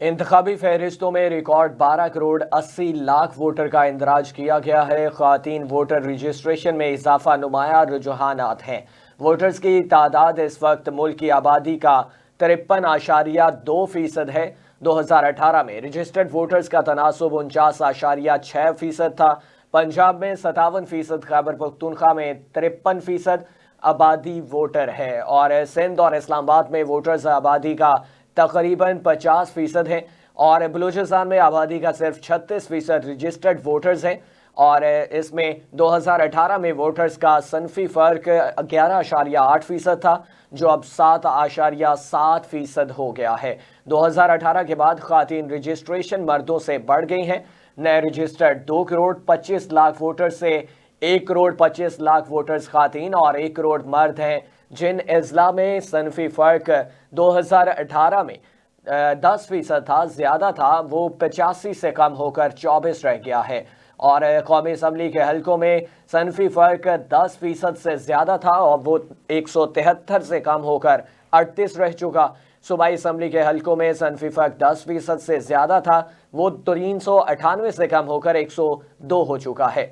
انتخابی فہرستوں میں record 12 crore 80 lakh voter کا اندراج کیا گیا ہے۔ خواتین ووٹر رجسٹریشن میں اضافہ نمایاں رجحانات ہیں۔ ووٹرز کی تعداد اس وقت ملک کی آبادی کا 53.2% ہے۔ 2018 میں رجسٹرڈ ووٹرز کا تناسب 49.6% تھا۔ پنجاب میں 57%، خیبر پختونخوا میں 53% آبادی ووٹر ہے، اور سندھ اور اسلام آباد میں ووٹرز آبادی کا تقریباً 50% ہے، اور بلوچستان میں آبادی کا صرف 36% رجسٹرڈ ووٹرز ہیں، اور اس میں 2018 میں ووٹرز کا صنفی فرق 11.8% تھا، جو اب 7.7% ہو گیا ہے۔ 2018 کے بعد خواتین رجسٹریشن مردوں سے بڑھ گئی ہیں۔ نئے رجسٹرڈ 2 کروڑ 25 لاکھ ووٹرز سے 1 کروڑ 25 لاکھ ووٹرز خواتین اور 1 کروڑ مرد ہیں۔ جن اضلاع میں صنفی فرق 2018 میں 10% تھا، زیادہ تھا، وہ 85 سے کم ہو کر 24 رہ گیا ہے، اور قومی اسمبلی کے حلقوں میں صنفی فرق 10% سے زیادہ تھا، اور وہ 173 سے کم ہو کر 38 رہ چکا۔ صوبائی اسمبلی کے حلقوں میں صنفی فرق 10% سے زیادہ تھا، وہ 398 سے کم ہو کر 102 ہو چکا ہے۔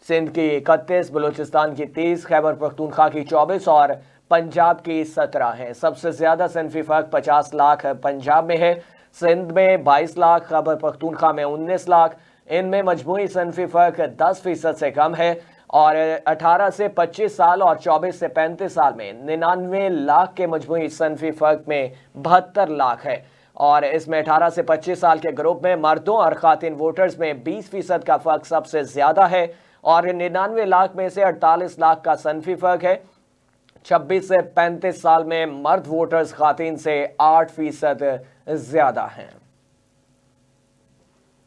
سندھ کی 31، بلوچستان کی 30، خیبر پختونخوا کی 24 اور پنجاب کی 17 ہیں۔ سب سے زیادہ صنفی فرق 50 لاکھ پنجاب میں ہے، سندھ میں 22 لاکھ، خیبر پختونخوا میں 19 لاکھ۔ ان میں مجموعی صنفی فرق 10% سے کم ہے، اور 18 سے 25 سال اور 24 سے 35 سال میں 99 لاکھ کے مجموعی صنفی فرق میں 72 لاکھ ہے، اور اس میں 18 سے 25 سال کے گروپ میں مردوں اور خواتین ووٹرز میں 20% کا فرق سب سے زیادہ ہے، اور 99 لاکھ میں سے 48 لاکھ کا صنفی فرق ہے۔ 26 سے 35 سال میں مرد ووٹرز خواتین سے 8% زیادہ ہیں۔